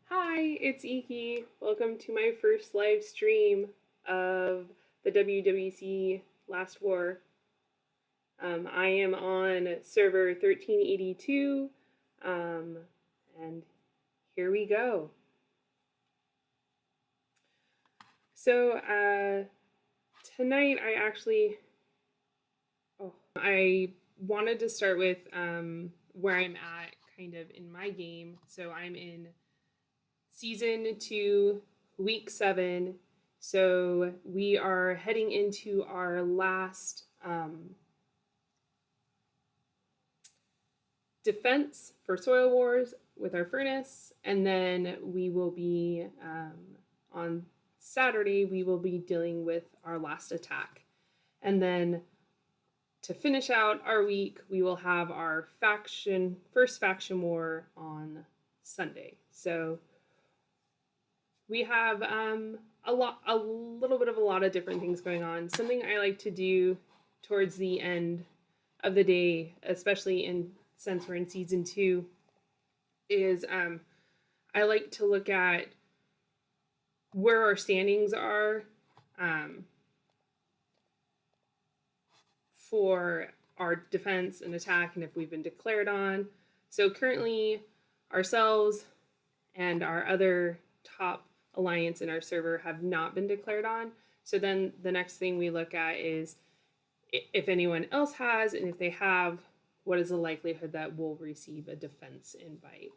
Hi, it's Iki. Welcome to my first live stream of the WWC Last War. I am on server 1382, and here we go. So, tonight I wanted to start with where I'm at kind of in my game. So I'm in season 2, week 7. So we are heading into our last defense for Soil Wars with our furnace, and then we will be on Saturday. We will be dealing with our last attack, and then to finish out our week, we will have our first faction war on Sunday. So we have a little bit of a lot of different things going on. Something I like to do towards the end of the day, especially since we're in season 2, is I like to look at where our standings are for our defense and attack, and if we've been declared on. So currently, ourselves and our other top alliance in our server have not been declared on. So then the next thing we look at is if anyone else has, and if they have, what is the likelihood that we'll receive a defense invite?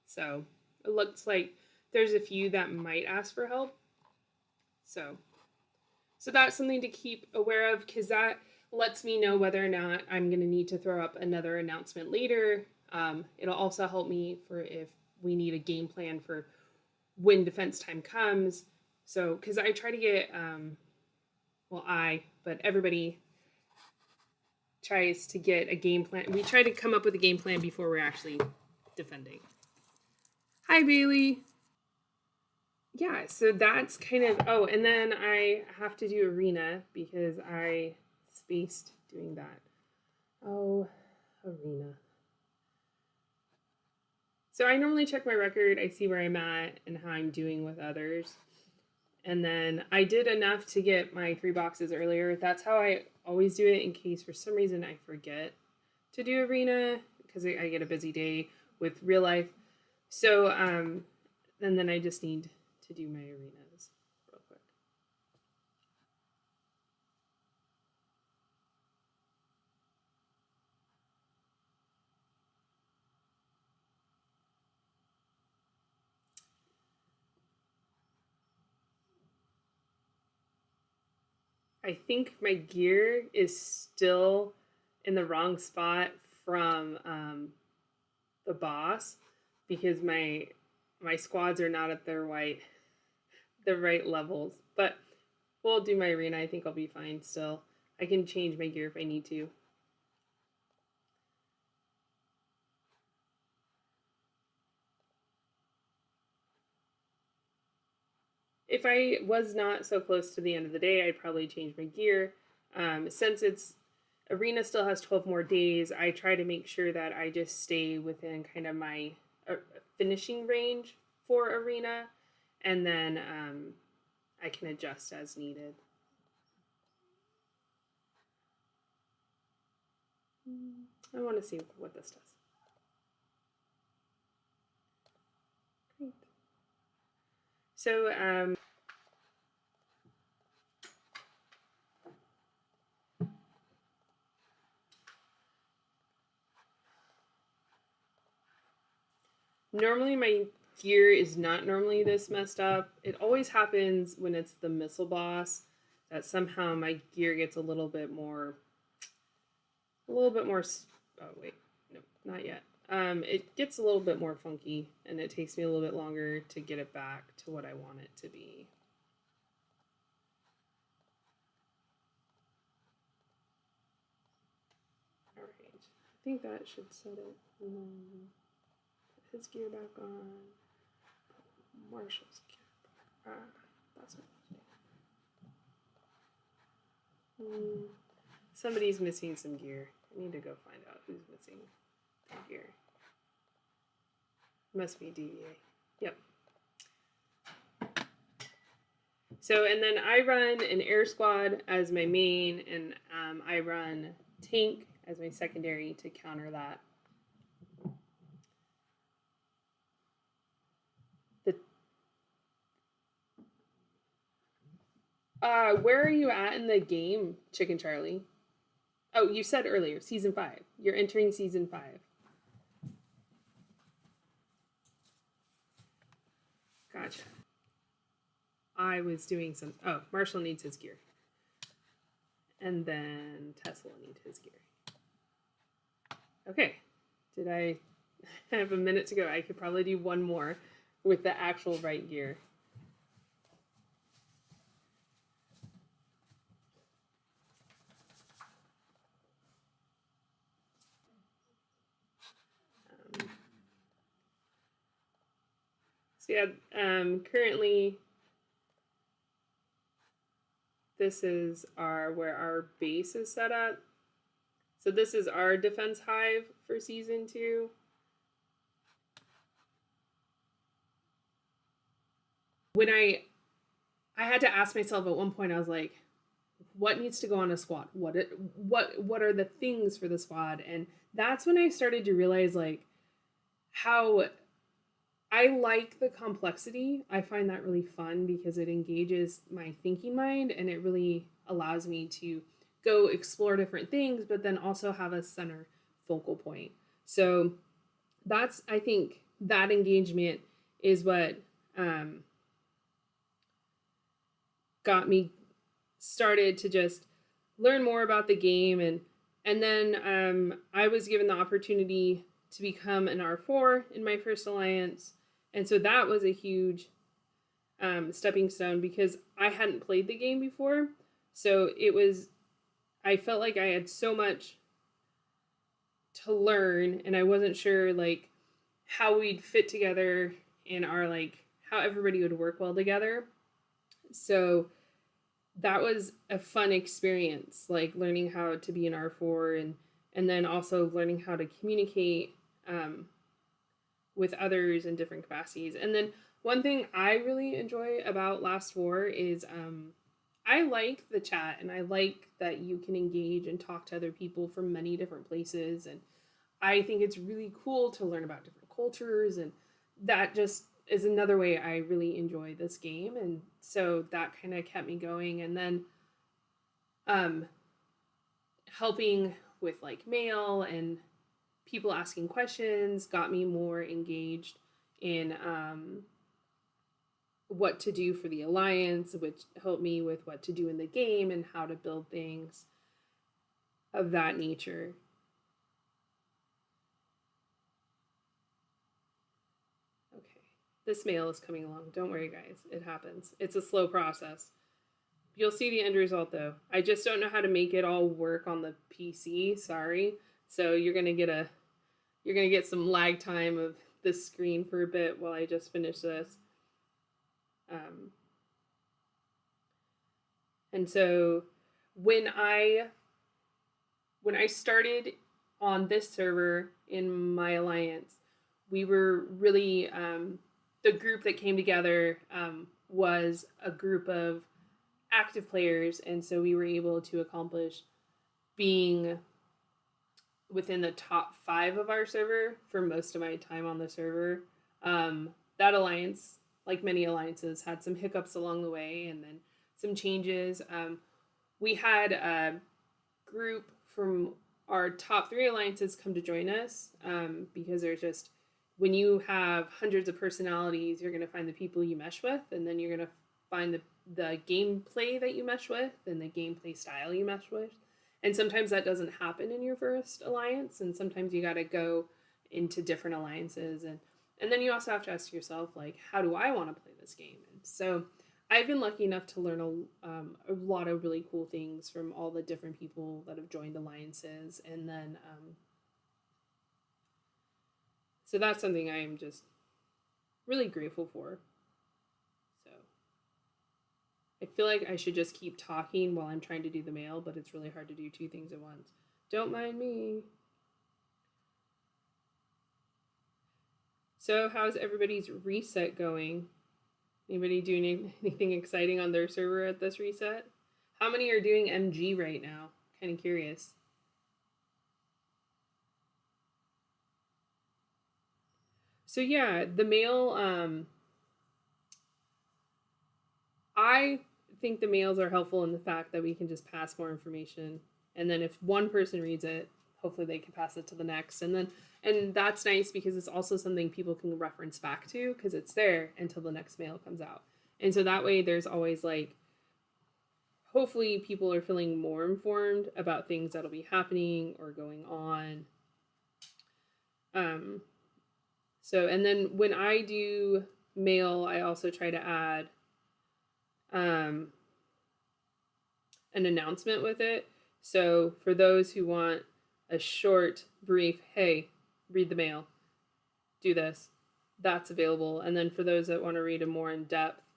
So it looks like there's a few that might ask for help. So that's something to keep aware of, because that lets me know whether or not I'm going to need to throw up another announcement later. It'll also help me for if we need a game plan for when defense time comes. So, because I try to get, but everybody tries to get a game plan. We try to come up with a game plan before we're actually defending. Hi, Bailey. Yeah, so that's kind of, and then I have to do arena because I spaced doing that. Oh, arena. So I normally check my record. I see where I'm at and how I'm doing with others. And then I did enough to get my 3 boxes earlier. That's how I always do it, in case for some reason I forget to do arena, because I get a busy day with real life. So, and then I just need to do my arenas real quick. I think my gear is still in the wrong spot from the boss, because my squads are not at the right levels. But we'll do my arena. I think I'll be fine still. I can change my gear if I need to. If I was not so close to the end of the day, I'd probably change my gear. Since arena still has 12 more days, I try to make sure that I just stay within kind of my finishing range for arena, and then I can adjust as needed. I want to see what this does. Great. So normally my gear is not normally this messed up. It always happens when it's the missile boss that somehow my gear gets a little bit more. Oh wait, no, not yet. It gets a little bit more funky, and it takes me a little bit longer to get it back to what I want it to be. All right, I think that should set it. And then put his gear back on. Marshall's gear back. That's what I'm saying. Somebody's missing some gear. I need to go find out who's missing their gear. Must be DVA. Yep. So, and then I run an air squad as my main, and I run tank as my secondary to counter that. Where are you at in the game, Chicken Charlie? Oh, you said earlier, season 5. You're entering season 5. Gotcha. I was doing some. Oh, Marshall needs his gear. And then Tesla needs his gear. Okay. Did I have a minute to go? I could probably do one more with the actual right gear. So yeah, currently this is where our base is set up. So this is our defense hive for season 2. When I had to ask myself at one point, I was like, what needs to go on a squad? What are the things for the squad? And that's when I started to realize like how I like the complexity. I find that really fun because it engages my thinking mind and it really allows me to go explore different things, but then also have a center focal point. So that's, I think, that engagement is what got me started to just learn more about the game. And then I was given the opportunity to become an R4 in my first alliance. And so that was a huge stepping stone because I hadn't played the game before. So I felt like I had so much to learn and I wasn't sure like how we'd fit together and how everybody would work well together. So that was a fun experience, like learning how to be an R4 and then also learning how to communicate with others in different capacities. And then one thing I really enjoy about Last War is I like the chat and I like that you can engage and talk to other people from many different places. And I think it's really cool to learn about different cultures, and that just is another way I really enjoy this game. And so that kind of kept me going. And then helping with like mail and people asking questions got me more engaged in what to do for the alliance, which helped me with what to do in the game and how to build things of that nature. Okay, this mail is coming along. Don't worry, guys. It happens. It's a slow process. You'll see the end result, though. I just don't know how to make it all work on the PC. Sorry. So you're gonna get some lag time of this screen for a bit while I just finish this. And so when I started on this server in my alliance, we were really the group that came together was a group of active players, and so we were able to accomplish being within the top 5 of our server for most of my time on the server. That alliance, like many alliances, had some hiccups along the way and then some changes. We had a group from our top 3 alliances come to join us because there's just, when you have hundreds of personalities, you're going to find the people you mesh with, and then you're going to find the gameplay that you mesh with and the gameplay style you mesh with. And sometimes that doesn't happen in your first alliance, and sometimes you got to go into different alliances. And then you also have to ask yourself, like, how do I want to play this game? And so I've been lucky enough to learn a lot of really cool things from all the different people that have joined alliances. And then, so that's something I am just really grateful for. So I feel like I should just keep talking while I'm trying to do the mail, but it's really hard to do 2 things at once. Don't mind me. So how's everybody's reset going? Anybody doing anything exciting on their server at this reset? How many are doing MG right now? Kind of curious. So yeah, the mail. I think the mails are helpful in the fact that we can just pass more information, and then if one person reads it, hopefully they can pass it to the next, and that's nice because it's also something people can reference back to because it's there until the next mail comes out, and so that way there's always like hopefully people are feeling more informed about things that'll be happening or going on. Um, so and then when I do mail, I also try to add um, an announcement with it. So for those who want a short, brief, hey, read the mail, do this, that's available. And then for those that want to read a more in depth,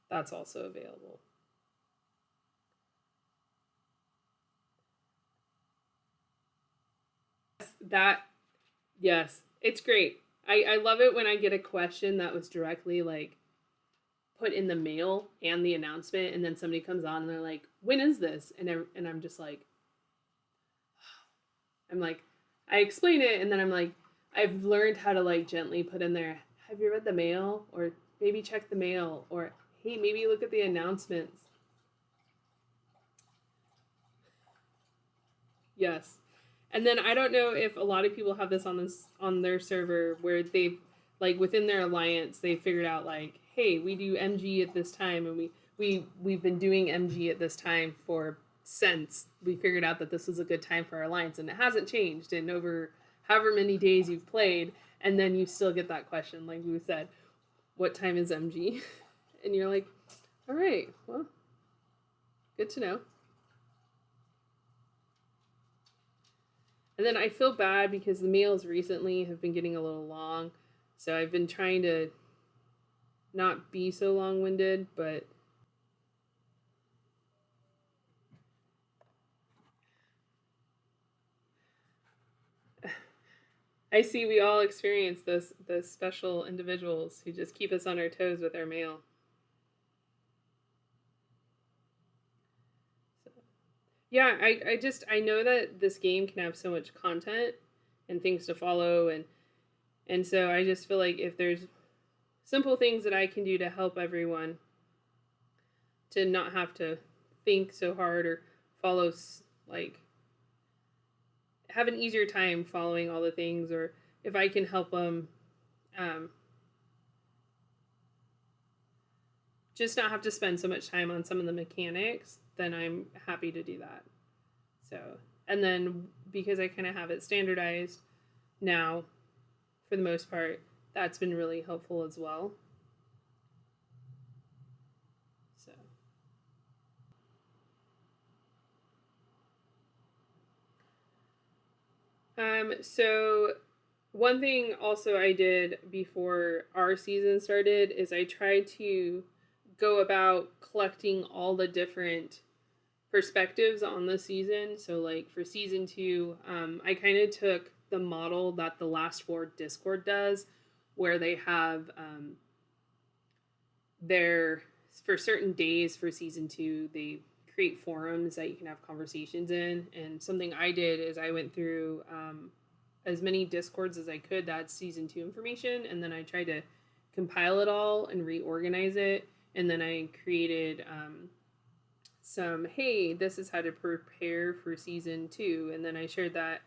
that's also available. That, yes, it's great. I love it when I get a question that was directly like put in the mail and the announcement, and then somebody comes on and they're like, "When is this?" And I'm just like, I'm like, I explain it, and then I'm like, I've learned how to like gently put in there, "Have you read the mail?" Or maybe check the mail, or hey, maybe look at the announcements. Yes. And then I don't know if a lot of people have this on their server where they've like within their alliance they figured out like, hey, we do MG at this time, and we've been doing MG at this time for since we figured out that this was a good time for our alliance, and it hasn't changed in over however many days you've played, and then you still get that question like we said, what time is MG? And you're like, all right, well, good to know. And then I feel bad because the meals recently have been getting a little long. So I've been trying to not be so long winded, but I see we all experience those special individuals who just keep us on our toes with their mail. So, yeah, I know that this game can have so much content and things to follow, and so I just feel like if there's simple things that I can do to help everyone to not have to think so hard or follow like have an easier time following all the things, or if I can help them um, just not have to spend so much time on some of the mechanics, then I'm happy to do that. So, and then because I kind of have it standardized now for the most part, that's been really helpful as well. So, so one thing also I did before our season started is I tried to go about collecting all the different perspectives on the season. So, like for season two, I kind of took the model that the Last Four Discord does, where they have their for certain days for season two, they create forums that you can have conversations in. And something I did is I went through as many discords as I could that's season two information, and then I tried to compile it all and reorganize it, and then I created some, hey, this is how to prepare for season two, and then I shared that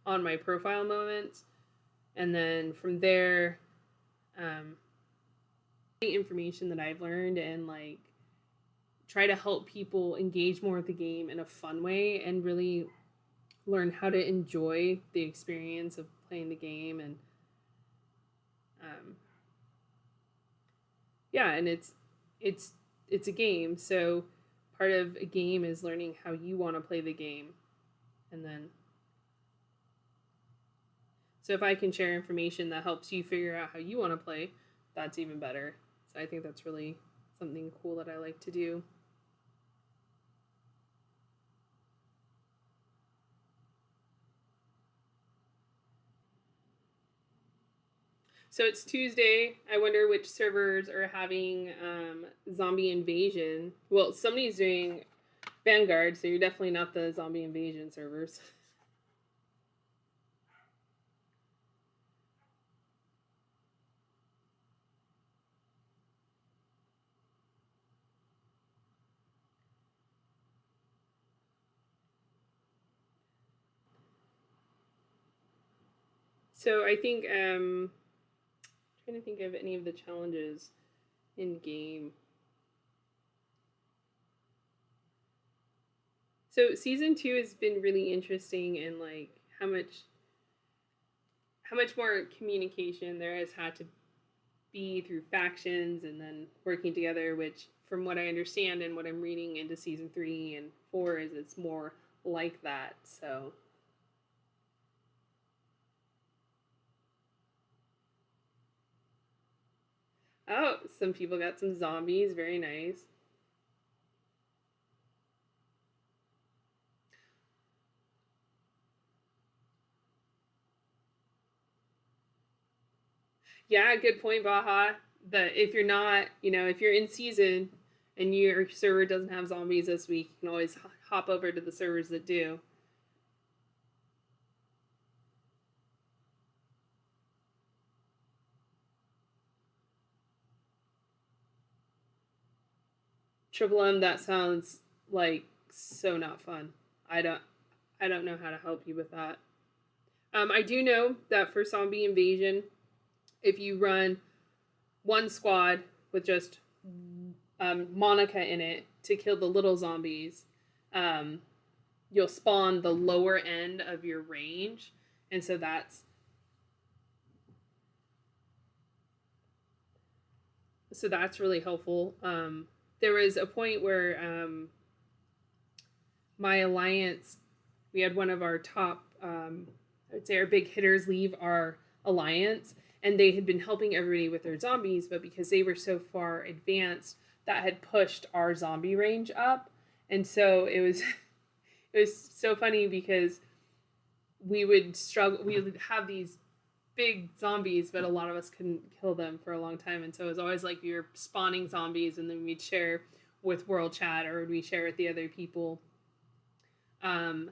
on my profile moments, and then from there the information that I've learned and like try to help people engage more with the game in a fun way and really learn how to enjoy the experience of playing the game. And um, yeah, and it's a game, so part of a game is learning how you want to play the game, and then so if I can share information that helps you figure out how you want to play, that's even better. So I think that's really something cool that I like to do. So it's Tuesday. I wonder which servers are having zombie invasion. Well, somebody's doing Vanguard, so you're definitely not the zombie invasion servers. So I think trying to think of any of the challenges in game. So season 2 has been really interesting in like how much more communication there has had to be through factions and then working together, which from what I understand and what I'm reading into season 3 and 4 is it's more like that. So oh, some people got some zombies, very nice. Yeah, good point, Baja. That if you're not, if you're in season and your server doesn't have zombies this week, you can always hop over to the servers that do. Triple M, that sounds like so not fun. I don't I don't know how to help you with that. I do know that for zombie invasion, if you run one squad with just Monica in it to kill the little zombies, um, you'll spawn the lower end of your range, and so that's really helpful. There was a point where my alliance, we had one of our top, I would say our big hitters leave our alliance, and they had been helping everybody with their zombies, but because they were so far advanced, that had pushed our zombie range up, and so it was it was so funny because we would struggle. We would have these big zombies, but a lot of us couldn't kill them for a long time, and so it was always like we were spawning zombies, and then we'd share with World Chat or we'd share with the other people um,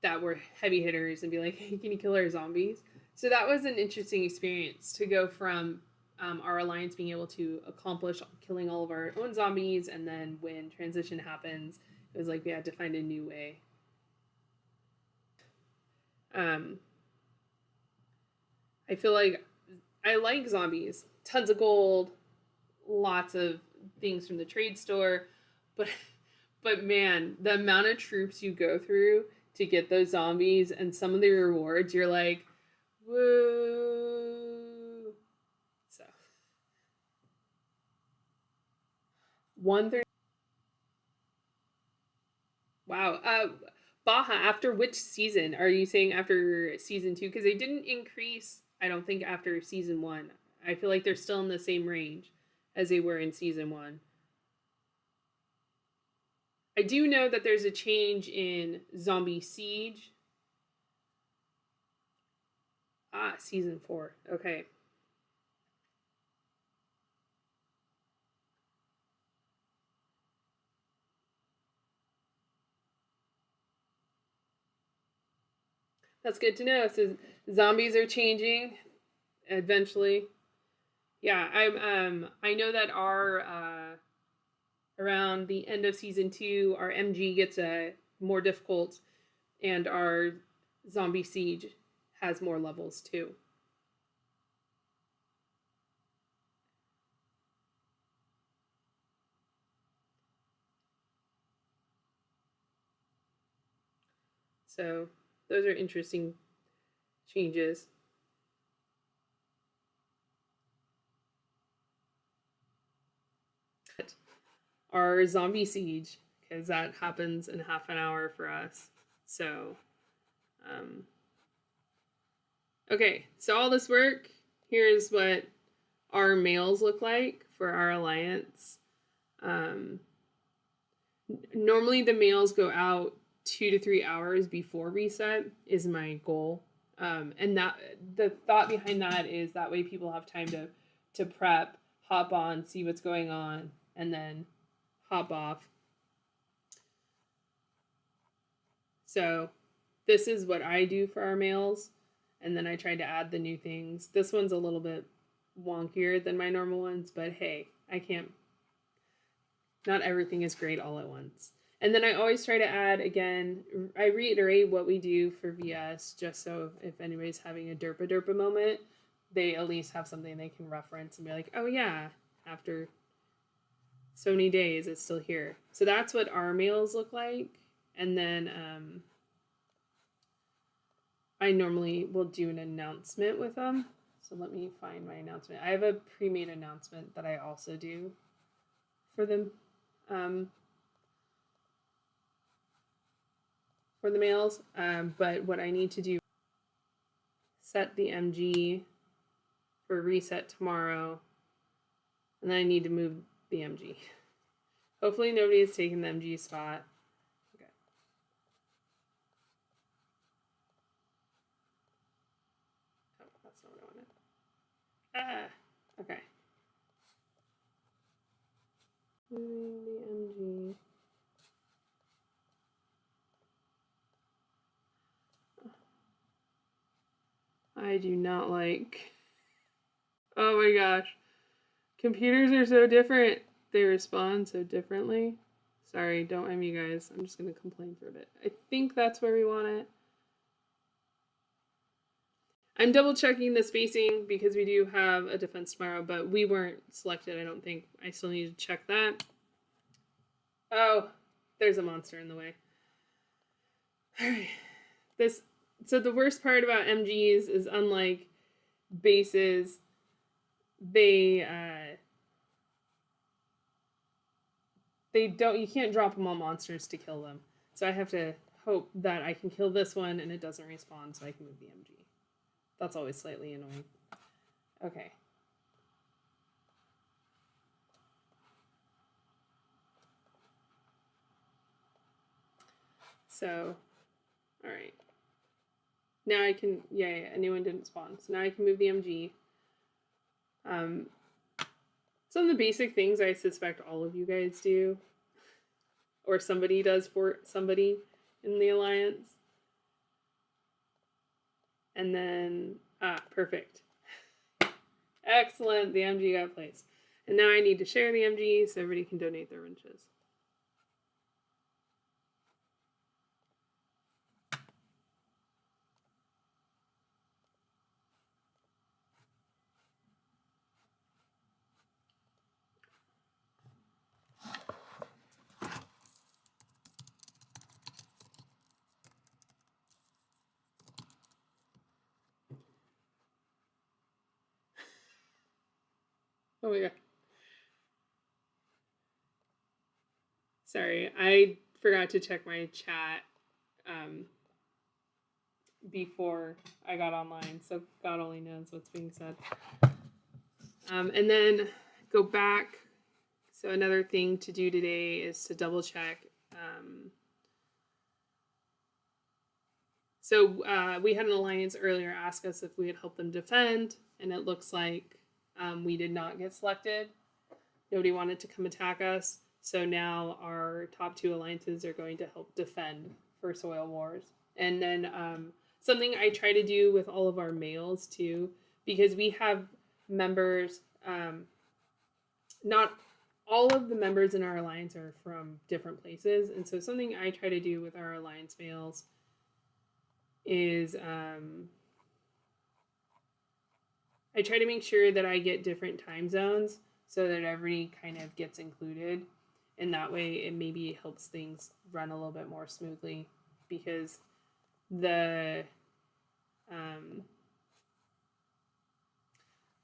that were heavy hitters and be like, hey, can you kill our zombies? So that was an interesting experience to go from our alliance being able to accomplish killing all of our own zombies, and then when transition happens, it was like we had to find a new way. Um, I feel like I like zombies, tons of gold, lots of things from the trade store, but man, the amount of troops you go through to get those zombies and some of the rewards, you're like, woo. So 130. Wow. Baja, after which season? Are you saying after season 2? Because they didn't increase, I don't think, after season 1. I feel like they're still in the same range as they were in season 1. I do know that there's a change in Zombie Siege. Ah, season 4. Okay. That's good to know. So zombies are changing eventually. Yeah, I know that our around the end of season 2, our MG gets a more difficult, and our zombie siege has more levels too. So those are interesting changes. Our zombie siege, because that happens in half an hour for us. So, um, okay, so all this work, here's what our mails look like for our alliance. Um, Normally, the mails go out 2 to 3 hours before reset, is my goal. And that the thought behind that is that way people have time to prep, hop on, see what's going on, and then hop off. So this is what I do for our mails, and then I try to add the new things. This one's a little bit wonkier than my normal ones, but hey, I can't, not everything is great all at once. And then I always try to add, again, I reiterate what we do for VS, just so if anybody's having a derpa moment, they at least have something they can reference and be like, oh yeah, after so many days, it's still here. So that's what our mails look like. And then I normally will do an announcement with them. So let me find my announcement. I have a pre-made announcement that I also do for them. For the mails, but what I need to do, set the MG for reset tomorrow, and then I need to move the MG. Hopefully nobody has taken the MG spot. Okay. Oh, that's not what I wanted. Okay. Moving the MG. I do not like. Oh my gosh. Computers are so different. They respond so differently. Sorry, don't mind me, guys. I'm just going to complain for a bit. I think that's where we want it. I'm double checking the spacing because we do have a defense tomorrow, but we weren't selected, I don't think. I still need to check that. Oh, there's a monster in the way. All right. So the worst part about MGs is, unlike bases, they don't, you can't drop them on monsters to kill them. So I have to hope that I can kill this one and it doesn't respawn so I can move the MG. That's always slightly annoying. Okay. So, all right. Now I can, yeah, anyone didn't spawn. So now I can move the MG. Some of the basic things I suspect all of you guys do, or somebody does for somebody in the alliance. And then, perfect. Excellent, the MG got placed. And now I need to share the MG so everybody can donate their wrenches. Oh my god. Sorry, I forgot to check my chat before I got online, so God only knows what's being said. And then go back. So another thing to do today is to double check. So we had an alliance earlier ask us if we had helped them defend, and it looks like we did not get selected. Nobody wanted to come attack us. So now our top 2 alliances are going to help defend for Soil Wars. And then something I try to do with all of our mails too, because we have members, not all of the members in our alliance are from different places. And so something I try to do with our alliance mails is I try to make sure that I get different time zones so that everybody kind of gets included. And that way it maybe helps things run a little bit more smoothly, because the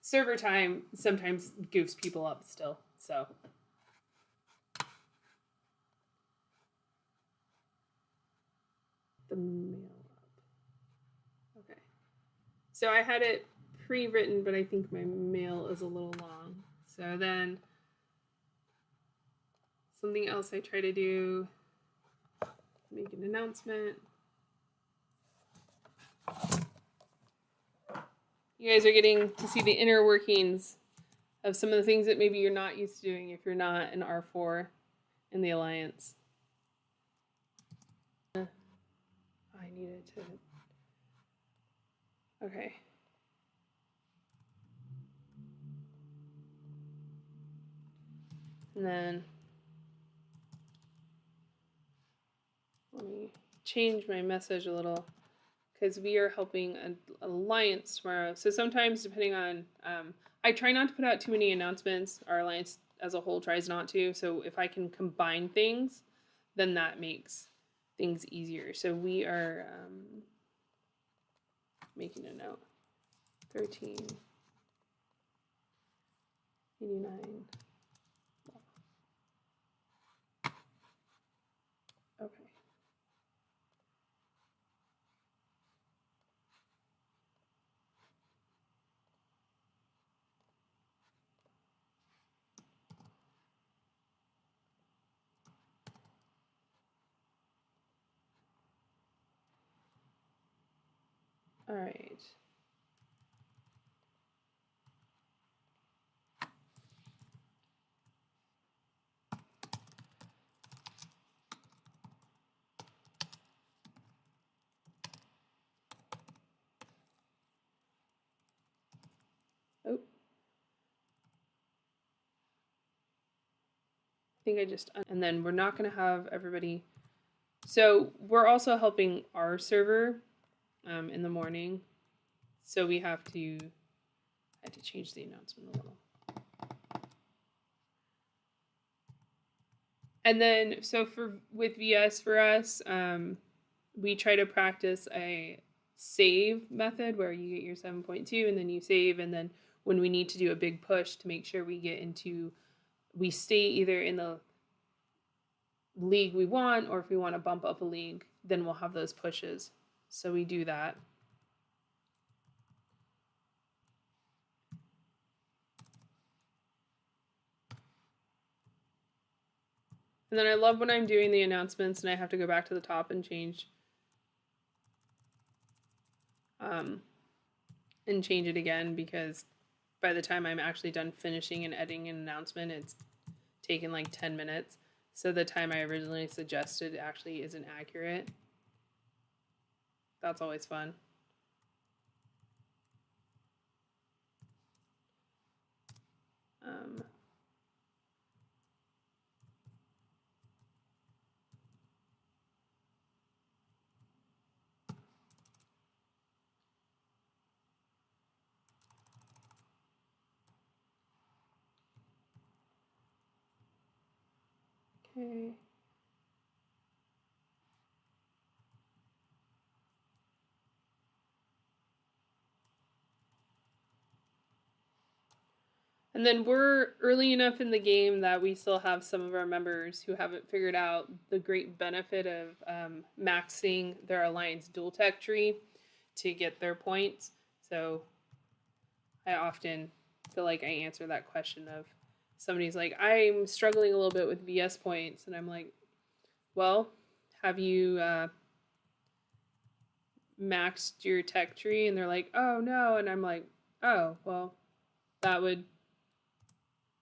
server time sometimes goofs people up still. So the mail up. Okay. So I had it pre-written, but I think my mail is a little long. So then something else I try to do, make an announcement. you guys are getting to see the inner workings of some of the things that maybe you're not used to doing if you're not an R4 in the Alliance. I needed to... Okay. And then let me change my message a little because we are helping an alliance tomorrow. So sometimes, depending on, I try not to put out too many announcements. Our alliance as a whole tries not to. So if I can combine things, then that makes things easier. So we are making a note. 1389. Okay. All right. Oh. I think I just, and then we're not going to have everybody. So we're also helping our server in the morning. So we have to, I had to change the announcement a little. And then, so with VS for us, we try to practice a save method where you get your 7.2 and then you save. And then when we need to do a big push to make sure we get into, we stay either in the league we want, or if we want to bump up a league, then we'll have those pushes. So we do that. And then I love when I'm doing the announcements and I have to go back to the top and change it again, because by the time I'm actually done finishing and editing an announcement, it's taken like 10 minutes. So the time I originally suggested actually isn't accurate. That's always fun. Okay. And then we're early enough in the game that we still have some of our members who haven't figured out the great benefit of maxing their Alliance dual tech tree to get their points. So I often feel like I answer that question of somebody's like, I'm struggling a little bit with VS points. And I'm like, well, have you maxed your tech tree? And they're like, oh, no. And I'm like, oh, well, that would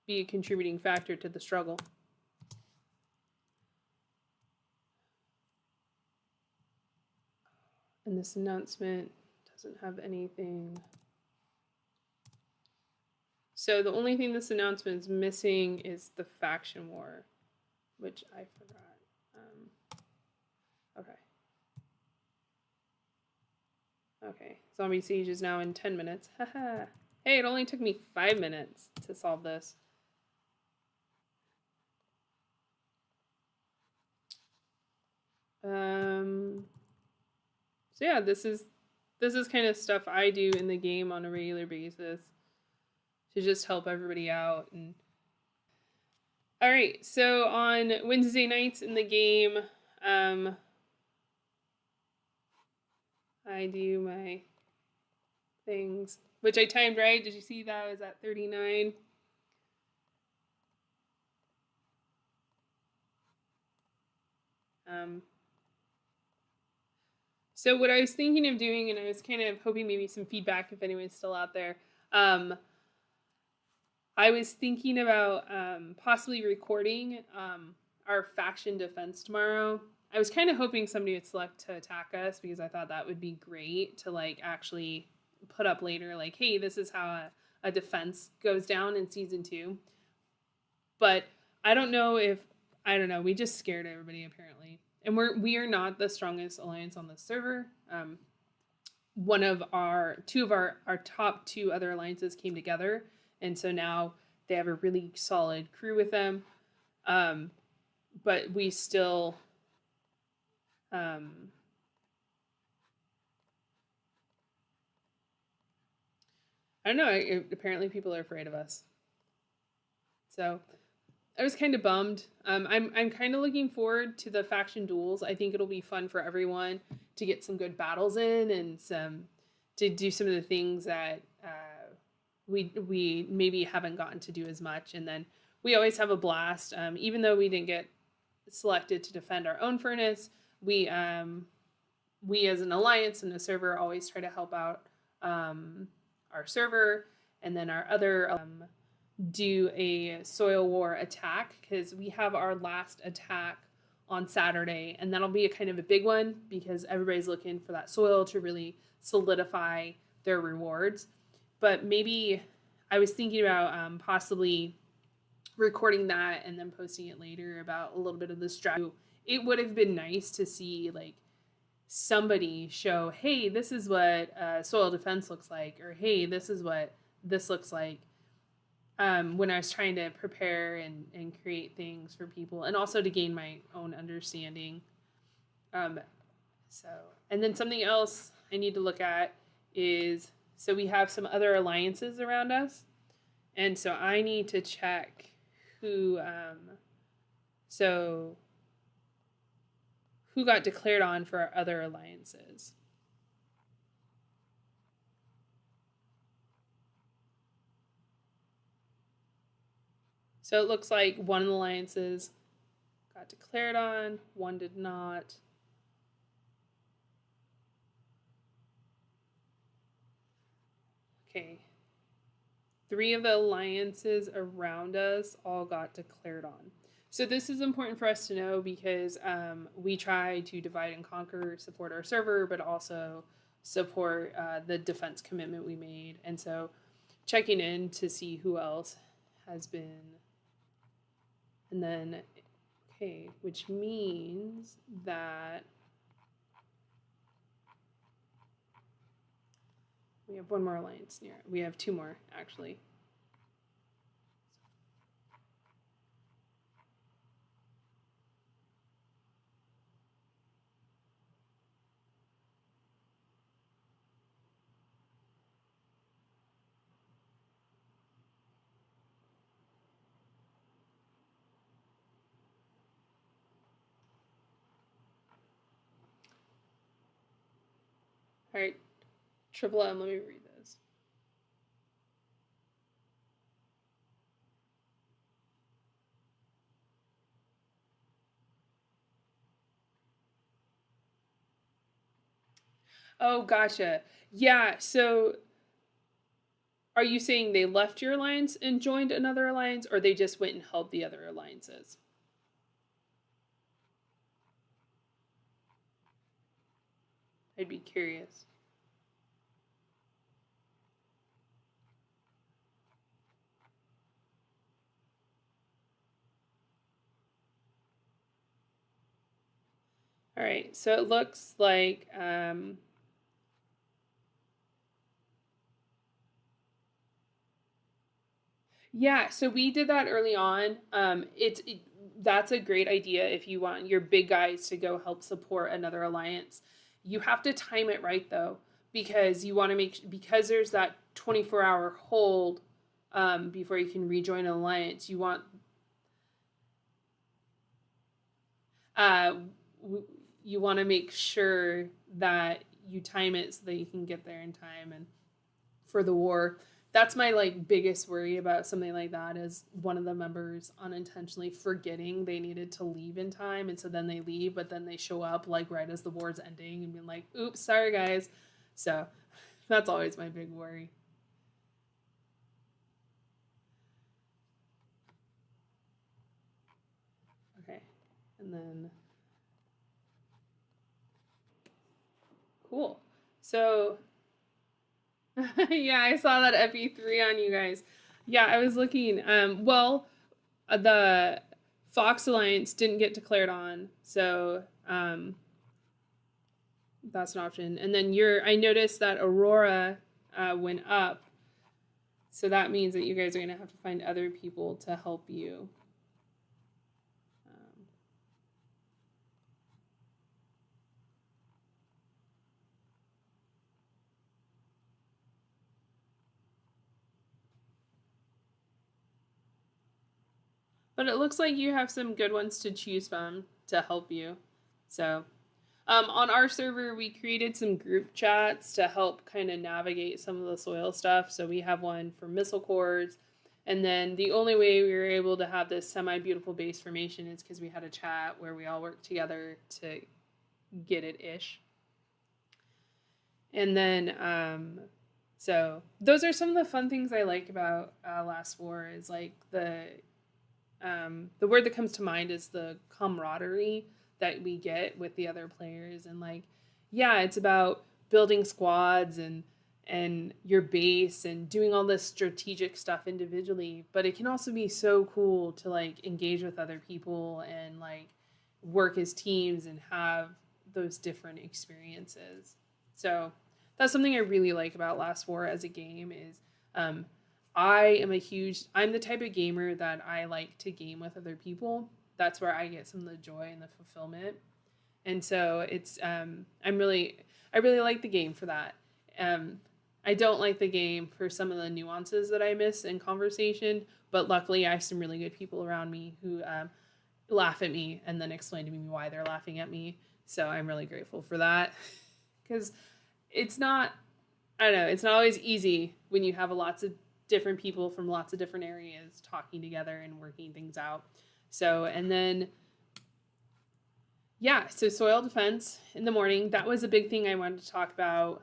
be a contributing factor to the struggle. And this announcement doesn't have anything. So the only thing this announcement is missing is the faction war, which I forgot. Okay. Okay. Zombie Siege is now in 10 minutes. Haha. Hey, it only took me 5 minutes to solve this. So yeah, this is kind of stuff I do in the game on a regular basis to just help everybody out. And all right, so on Wednesday nights in the game, I do my things, which I timed right. Did you see that? I was at 39. So what I was thinking of doing, and I was kind of hoping maybe some feedback if anyone's still out there. I was thinking about possibly recording our faction defense tomorrow. I was kind of hoping somebody would select to attack us because I thought that would be great to like actually put up later, like, hey, this is how a defense goes down in season 2. But I don't know if we just scared everybody apparently, and we are not the strongest alliance on the server. One of two of our top 2 other alliances came together, and so now they have a really solid crew with them. But we still I don't know. Apparently, people are afraid of us. So I was kind of bummed. I'm kind of looking forward to the faction duels. I think it'll be fun for everyone to get some good battles in and to do some of the things that we maybe haven't gotten to do as much. And then we always have a blast. Even though we didn't get selected to defend our own furnace, we as an alliance and a server always try to help out our server, and then our other do a soil war attack because we have our last attack on Saturday, and that'll be a kind of a big one because everybody's looking for that soil to really solidify their rewards. But maybe I was thinking about possibly recording that and then posting it later about a little bit of the strategy. It would have been nice to see like somebody show, hey, this is what soil defense looks like, or hey, this is what this looks like, when I was trying to prepare and create things for people, and also to gain my own understanding. And then something else I need to look at is, so we have some other alliances around us, and so I need to check who got declared on for our other alliances. So it looks like one of the alliances got declared on, one did not. Okay. 3 of the alliances around us all got declared on. So this is important for us to know because we try to divide and conquer, support our server, but also support the defense commitment we made. And so checking in to see who else has been. And then, okay, which means that we have one more alliance near. We have 2 more, actually. All right, Triple M, let me read this. Oh, gotcha. Yeah, so are you saying they left your alliance and joined another alliance, or they just went and helped the other alliances? I'd be curious. All right, so it looks like yeah, so we did that early on. That's a great idea if you want your big guys to go help support another alliance. You have to time it right though, because you want to because there's that 24-hour hold before you can rejoin an alliance. You want uh, you want to make sure that you time it so that you can get there in time and for the war. that's my like biggest worry about something like that is one of the members unintentionally forgetting they needed to leave in time, and so then they leave, but then they show up like right as the war's ending and being like, oops, sorry guys. So that's always my big worry. Okay. And then cool. So yeah, I saw that FE3 on you guys. Yeah, I was looking. The Fox Alliance didn't get declared on, so that's an option. And then I noticed that Aurora went up, so that means that you guys are gonna have to find other people to help you. Um, but it looks like you have some good ones to choose from to help you. So on our server, we created some group chats to help kind of navigate some of the soil stuff. So we have one for missile cores. And then the only way we were able to have this semi-beautiful base formation is because we had a chat where we all worked together to get it ish. And then, so those are some of the fun things I like about Last War is like the word that comes to mind is the camaraderie that we get with the other players. And like, yeah, it's about building squads and your base and doing all this strategic stuff individually, but it can also be so cool to like engage with other people and like work as teams and have those different experiences. So that's something I really like about Last War as a game is um, I'm the type of gamer that I like to game with other people. That's where I get some of the joy and the fulfillment. And so I really like the game for that. I don't like the game for some of the nuances that I miss in conversation, but luckily I have some really good people around me who laugh at me and then explain to me why they're laughing at me. So I'm really grateful for that because it's not, I don't know, it's not always easy when you have lots of different people from lots of different areas talking together and working things out. So, and then, yeah, so soil defense in the morning, that was a big thing I wanted to talk about